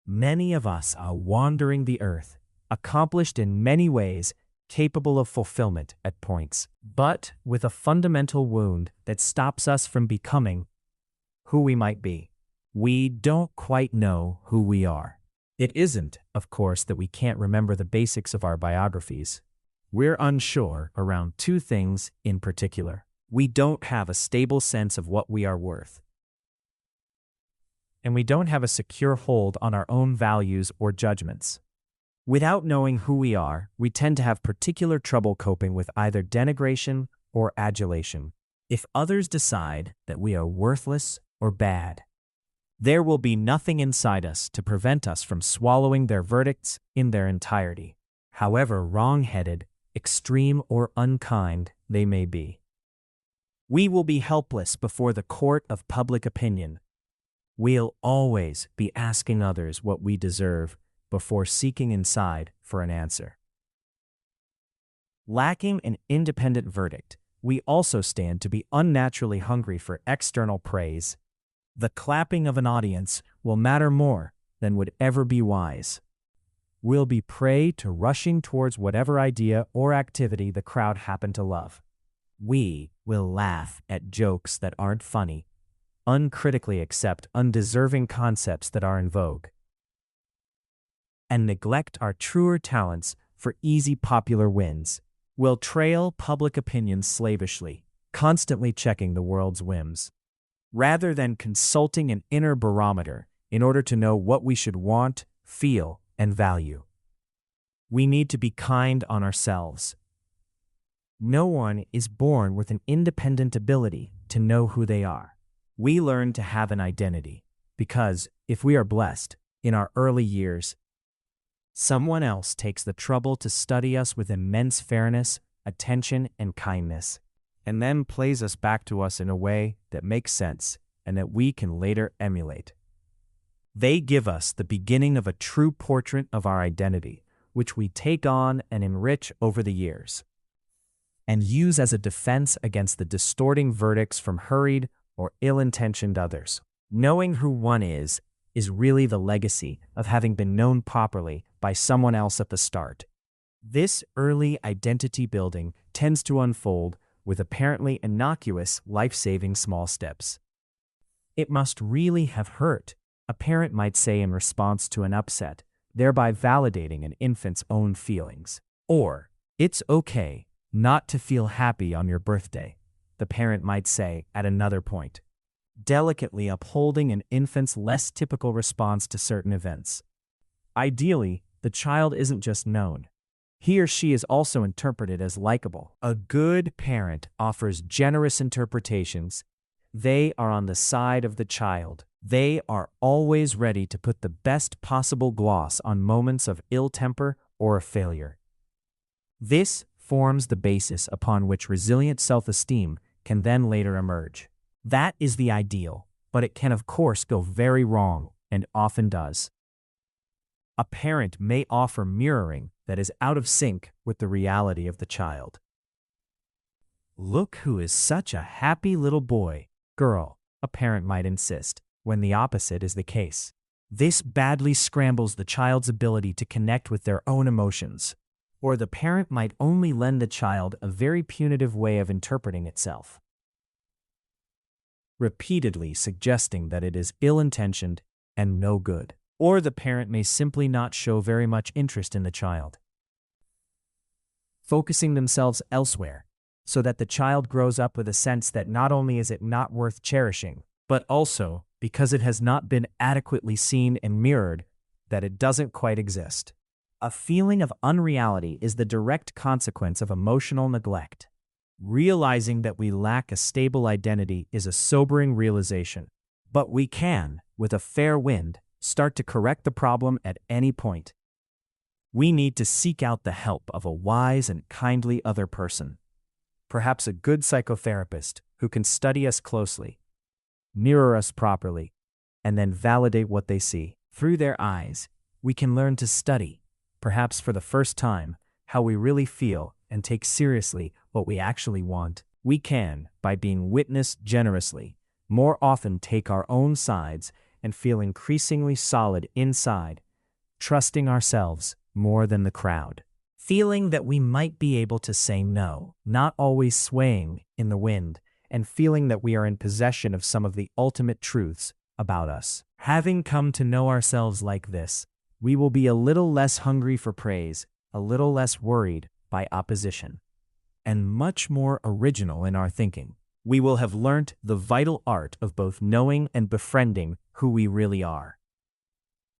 Many of us are wandering the earth, accomplished in many ways, capable of fulfillment at points, but with a fundamental wound that stops us from becoming who we might be. We don't quite know who we are. It isn't, of course, that we can't remember the basics of our biographies. We're unsure around two things in particular. We don't have a stable sense of what we are worth, and we don't have a secure hold on our own values or judgments. Without knowing who we are, we tend to have particular trouble coping with either denigration or adulation. If others decide that we are worthless or bad, there will be nothing inside us to prevent us from swallowing their verdicts in their entirety, however wrong-headed, extreme, or unkind they may be. We will be helpless before the court of public opinion. We'll always be asking others what we deserve before seeking inside for an answer. Lacking an independent verdict, we also stand to be unnaturally hungry for external praise. The clapping of an audience will matter more than would ever be wise. We'll be prey to rushing towards whatever idea or activity the crowd happen to love. We will laugh at jokes that aren't funny, uncritically accept undeserving concepts that are in vogue, and neglect our truer talents for easy popular wins. We'll trail public opinion slavishly, constantly checking the world's whims, rather than consulting an inner barometer in order to know what we should want, feel, and value. We need to be kind on ourselves. No one is born with an independent ability to know who they are. We learn to have an identity because, if we are blessed, in our early years, someone else takes the trouble to study us with immense fairness, attention, and kindness, and then plays us back to us in a way that makes sense and that we can later emulate. They give us the beginning of a true portrait of our identity, which we take on and enrich over the years, and use as a defense against the distorting verdicts from hurried or ill-intentioned others. Knowing who one is really the legacy of having been known properly by someone else at the start. This early identity building tends to unfold with apparently innocuous, life-saving small steps. It must really have hurt, a parent might say in response to an upset, thereby validating an infant's own feelings. Or, it's okay not to feel happy on your birthday, the parent might say at another point, delicately upholding an infant's less typical response to certain events. Ideally, the child isn't just known. He or she is also interpreted as likable. A good parent offers generous interpretations. They are on the side of the child. They are always ready to put the best possible gloss on moments of ill temper or failure. This forms the basis upon which resilient self-esteem can then later emerge. That is the ideal, but it can of course go very wrong, and often does. A parent may offer mirroring that is out of sync with the reality of the child. "Look who is such a happy little boy, girl," a parent might insist, when the opposite is the case. This badly scrambles the child's ability to connect with their own emotions. Or the parent might only lend the child a very punitive way of interpreting itself, repeatedly suggesting that it is ill-intentioned and no good. Or the parent may simply not show very much interest in the child, focusing themselves elsewhere, so that the child grows up with a sense that not only is it not worth cherishing, but also, because it has not been adequately seen and mirrored, that it doesn't quite exist. A feeling of unreality is the direct consequence of emotional neglect. Realizing that we lack a stable identity is a sobering realization, but we can, with a fair wind, start to correct the problem at any point. We need to seek out the help of a wise and kindly other person, perhaps a good psychotherapist who can study us closely, mirror us properly, and then validate what they see. Through their eyes, we can learn to study, perhaps for the first time, how we really feel and take seriously what we actually want. We can, by being witnessed generously, more often take our own sides and feel increasingly solid inside, trusting ourselves more than the crowd. Feeling that we might be able to say no, not always swaying in the wind, and feeling that we are in possession of some of the ultimate truths about us. Having come to know ourselves like this, we will be a little less hungry for praise, a little less worried by opposition, and much more original in our thinking. We will have learnt the vital art of both knowing and befriending who we really are.